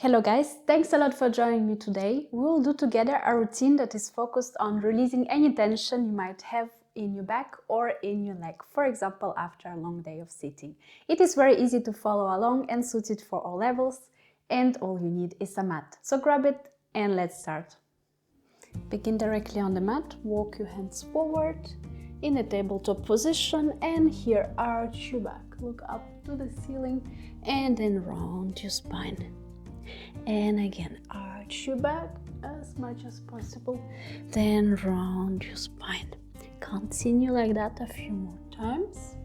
Hello guys, thanks a lot for joining me today. We will do together a routine that is focused on releasing any tension you might have in your back or in your leg, for example after a long day of sitting. It is very easy to follow along and suited for all levels, and all you need is a mat. So grab it and let's start. Begin directly on the mat, walk your hands forward in a tabletop position and here arch your back. Look up to the ceiling and then round your spine. And again, arch your back as much as possible, then round your spine. Continue like that a few more times.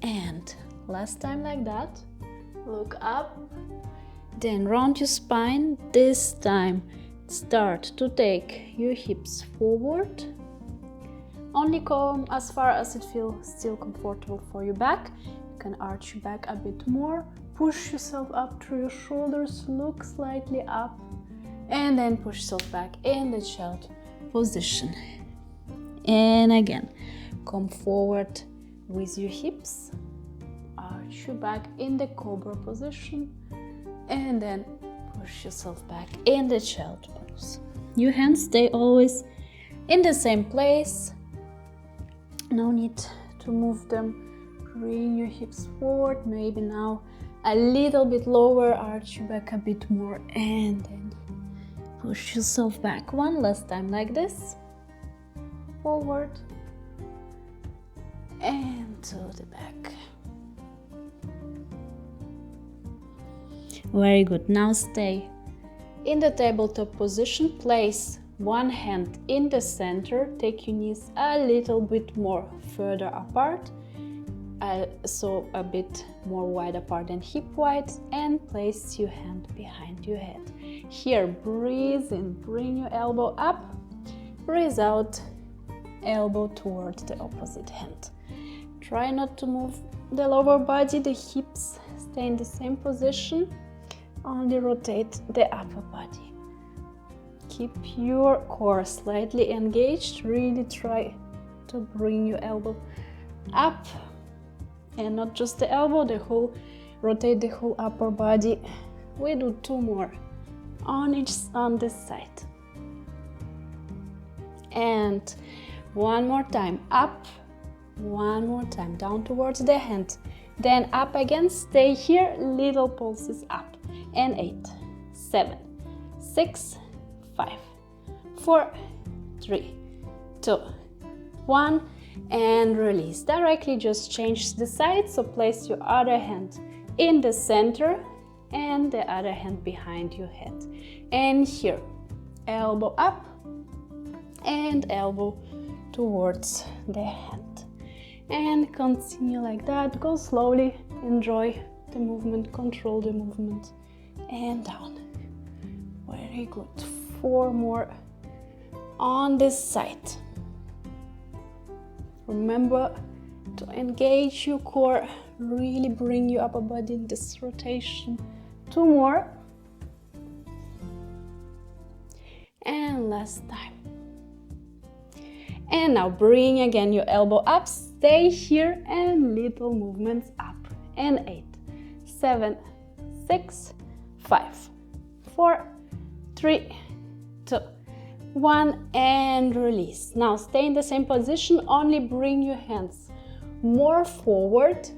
And last time like that. Look up, then round your spine. This time, start to take your hips forward. Only come as far as it feels still comfortable for your back. You can arch your back a bit more, push yourself up through your shoulders, look slightly up, and then push yourself back in the child position. And again, come forward with your hips, arch your back in the cobra position, and then push yourself back in the child pose. Your hands stay always in the same place. No need to move them. Bring your hips forward, maybe now a little bit lower, arch your back a bit more, and then push yourself back. One last time like this. Forward and to the back. Very good. Now stay in the tabletop position. Place one hand in the center. Take your knees a little bit more further apart. So a bit more wide apart than hip wide, and place your hand behind your head. Here, breathe in, bring your elbow up, breathe out, elbow towards the opposite hand. Try not to move the lower body, the hips stay in the same position, only rotate the upper body. Keep your core slightly engaged, really try to bring your elbow up. And not just the elbow, rotate the whole upper body. We do two more on this side. And one more time, up, one more time, down towards the hand. Then up again, stay here, little pulses up. And 8, 7, 6, 5, 4, 3, 2, 1. And release. Directly just change the side, so place your other hand in the center and the other hand behind your head. And here, elbow up and elbow towards the hand. And continue like that. Go slowly, enjoy the movement, control the movement, and down. Very good. 4 more on this side. Remember to engage your core, really bring your upper body in this rotation. 2 more. And last time. And now bring again your elbow up, stay here and little movements up. And 8, 7, 6, 5, 4, 3, 2, 1, and release. Now stay in the same position, only bring your hands more forward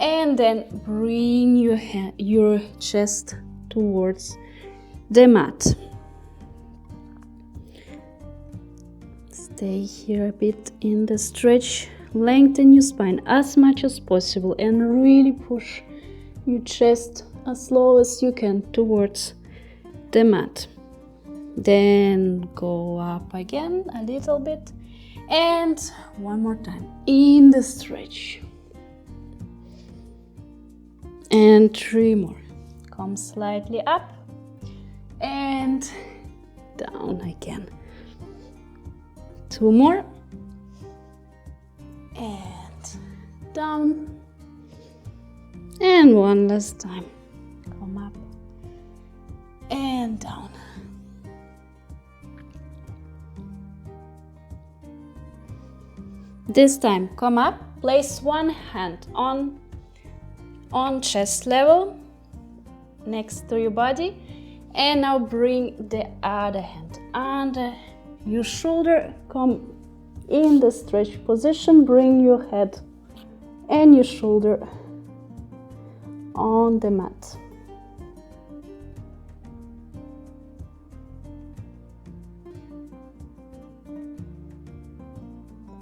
and then bring your chest towards the mat. Stay here a bit in the stretch, lengthen your spine as much as possible and really push your chest as low as you can towards the mat. Then go up again a little bit and one more time in the stretch. And 3 more. Come slightly up and down again. 2 more and down. And one last time. Come up and down. This time, come up, place one hand on on chest level next to your body. And now bring the other hand under your shoulder, come in the stretch position, bring your head and your shoulder on the mat.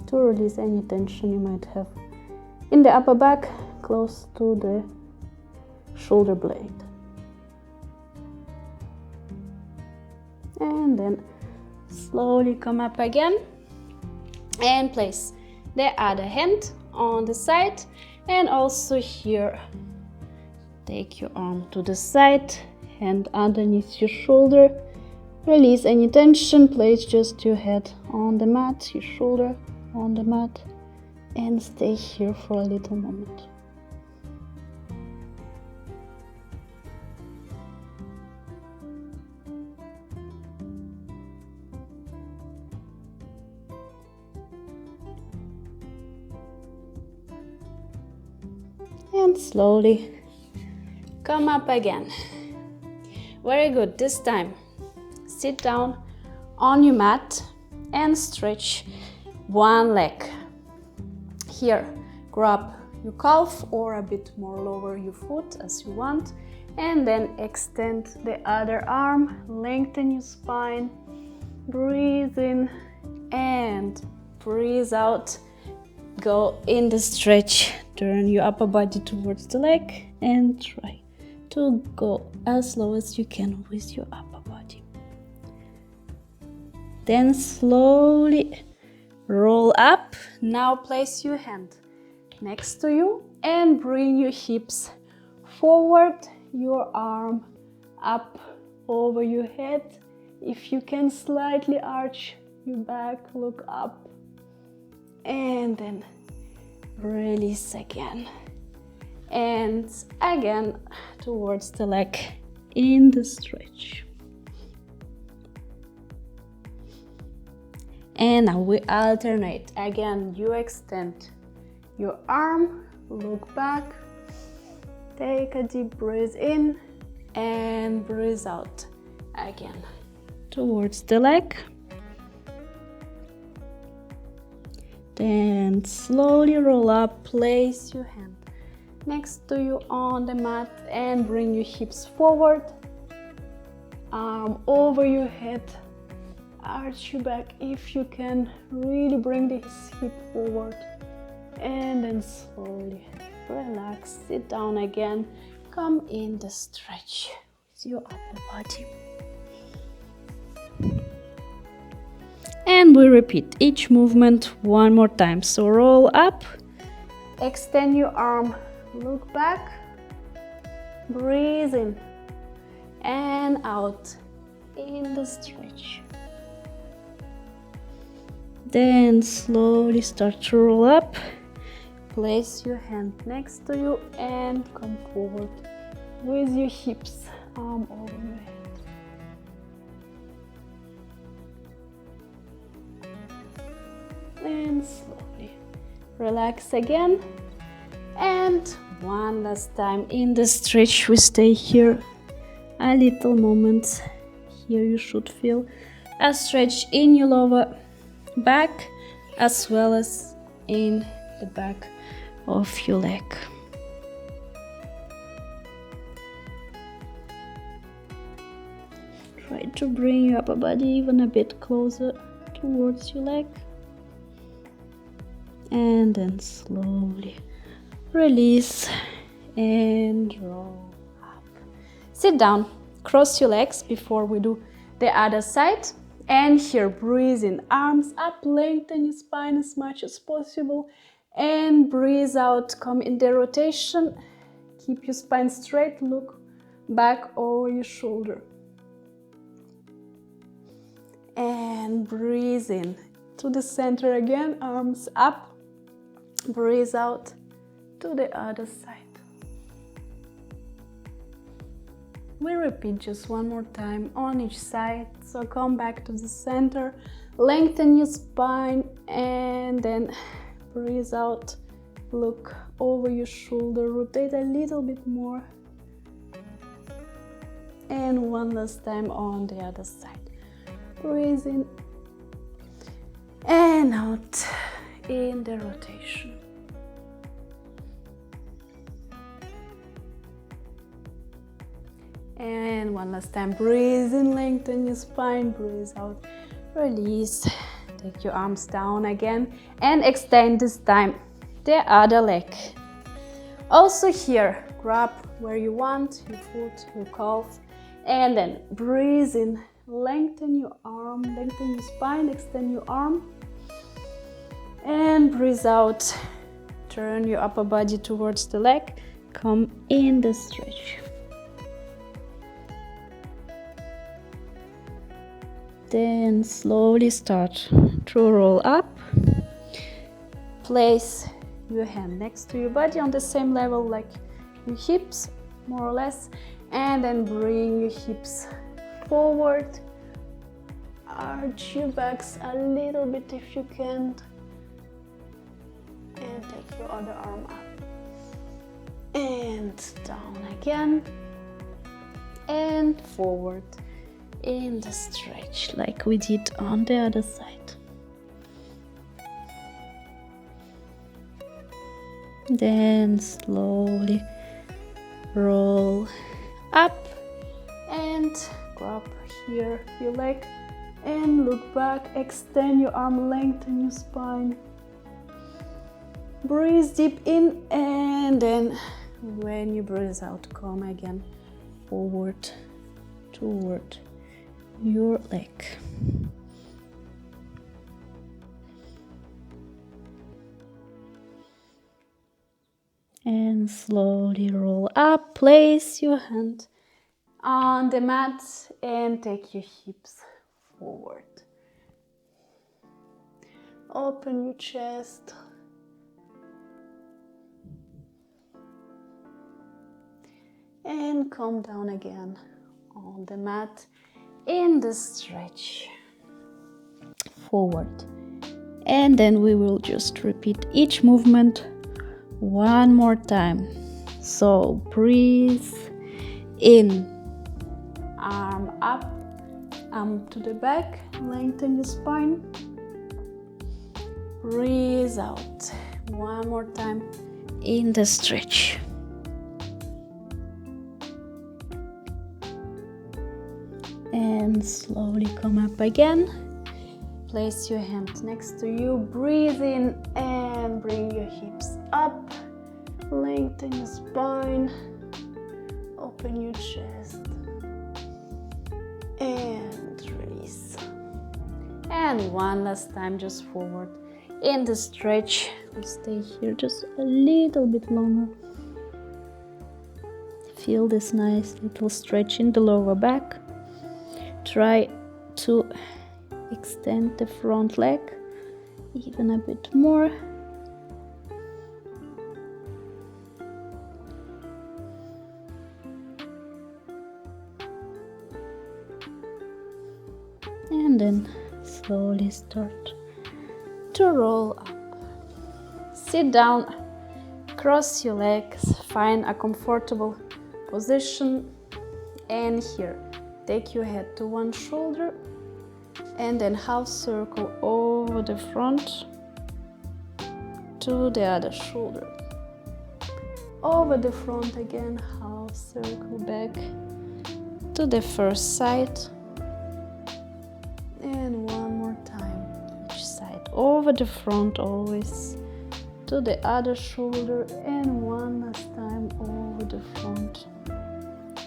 To release any tension you might have in the upper back, close to the shoulder blade. And then slowly come up again and place the other hand on the side, and also here take your arm to the side, hand underneath your shoulder, release any tension, place just your head on the mat, your shoulder on the mat, and stay here for a little moment. And slowly come up again. Very good. This time sit down on your mat and stretch one leg. Here, grab your calf or a bit more lower your foot as you want, and then extend the other arm, lengthen your spine, breathe in and breathe out. Go in the stretch, turn your upper body towards the leg and try to go as low as you can with your upper body. Then slowly roll up. Now place your hand next to you and bring your hips forward, your arm up over your head. If you can, slightly arch your back, look up, and then release again. And again towards the leg in the stretch. And now we alternate. Again, you extend your arm, look back, take a deep breath in and breathe out again towards the leg. Then slowly roll up, place your hand next to you on the mat and bring your hips forward, arm over your head. Arch your back if you can, really bring this hip forward, and then slowly relax, sit down again, come in the stretch with your upper body. And we repeat each movement one more time. So roll up, extend your arm, look back, breathe in and out in the stretch. Then slowly start to roll up, place your hand next to you and come forward with your hips, arm over your head. And slowly relax again. And one last time in the stretch, we stay here a little moment. Here you should feel a stretch in your lower back as well as in the back of your leg. Try to bring your upper body even a bit closer towards your leg, and then slowly release and roll up. Sit down, cross your legs before we do the other side. And here, breathe in, arms up, lengthen your spine as much as possible. And breathe out, come in the rotation. Keep your spine straight, look back over your shoulder. And breathe in to the center again, arms up. Breathe out to the other side. We repeat just one more time on each side. So come back to the center, lengthen your spine, and then breathe out Look over your shoulder, rotate a little bit more. And one last time on the other side. Breathe in and out in the rotation. And one last time, breathe in, lengthen your spine, breathe out, release. Take your arms down again and extend this time the other leg. Also here, grab where you want, your foot, your calf, and then breathe in, lengthen your arm, lengthen your spine, extend your arm, and breathe out. Turn your upper body towards the leg, come in the stretch. Then slowly start to roll up. Place your hand next to your body on the same level like your hips, more or less, and then bring your hips forward. Arch your backs a little bit if you can, and take your other arm up and down again and forward in the stretch like we did on the other side. Then slowly roll up and grab here your leg and look back, extend your arm, lengthen your spine. Breathe deep in, and then when you breathe out, come again forward toward your leg. And slowly roll up, place your hand on the mat and take your hips forward. Open your chest. And come down again on the mat in the stretch forward. And then we will just repeat each movement one more time. So breathe in, arm up, arm to the back, lengthen your spine. Breathe out one more time in the stretch. And slowly come up again. Place your hand next to you. Breathe in and bring your hips up. Lengthen your spine. Open your chest. And release. And one last time, just forward in the stretch. We'll stay here just a little bit longer. Feel this nice little stretch in the lower back. Try to extend the front leg even a bit more. And then slowly start to roll up. Sit down, cross your legs, find a comfortable position, and here take your head to one shoulder and then half circle over the front to the other shoulder. Over the front again, half circle back to the first side. And one more time, each side. Over the front always to the other shoulder, and one last time over the front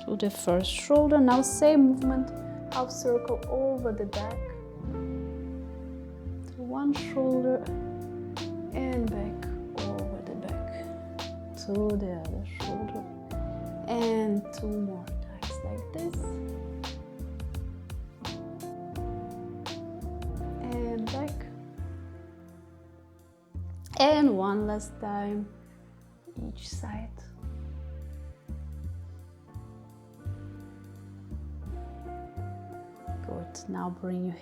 to the first shoulder. Now same movement, half circle over the back to one shoulder and back over the back to the other shoulder, and two more times like this, and back, and one last time each side. Good. Now bring your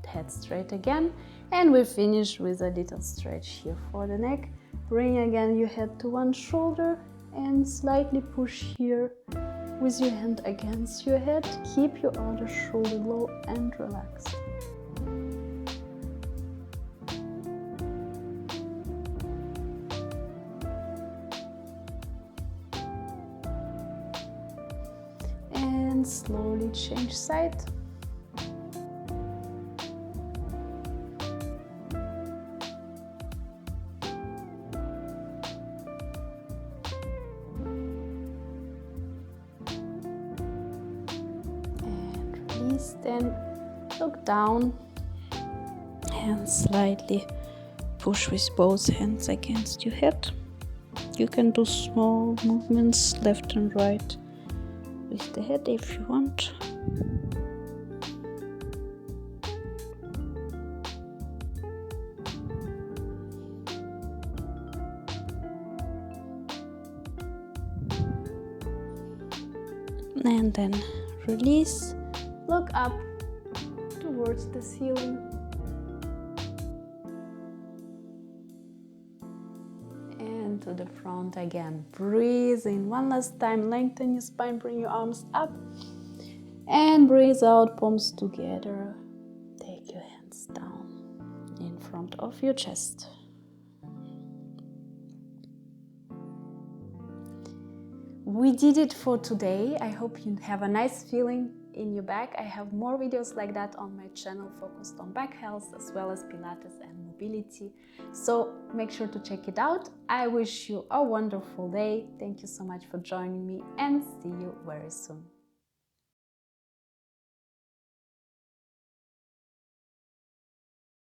head straight again, and we finish with a little stretch here for the neck. Bring again your head to one shoulder and slightly push here with your hand against your head. Keep your other shoulder low and relaxed. And slowly change side. Then look down and slightly push with both hands against your head. You can do small movements left and right with the head if you want. And then release. Look up towards the ceiling. And to the front again. Breathe in one last time. Lengthen your spine. Bring your arms up. And breathe out, palms together. Take your hands down in front of your chest. We did it for today. I hope you have a nice feeling in your back. I have more videos like that on my channel focused on back health as well as Pilates and mobility. So make sure to check it out. I wish you a wonderful day. Thank you so much for joining me and see you very soon.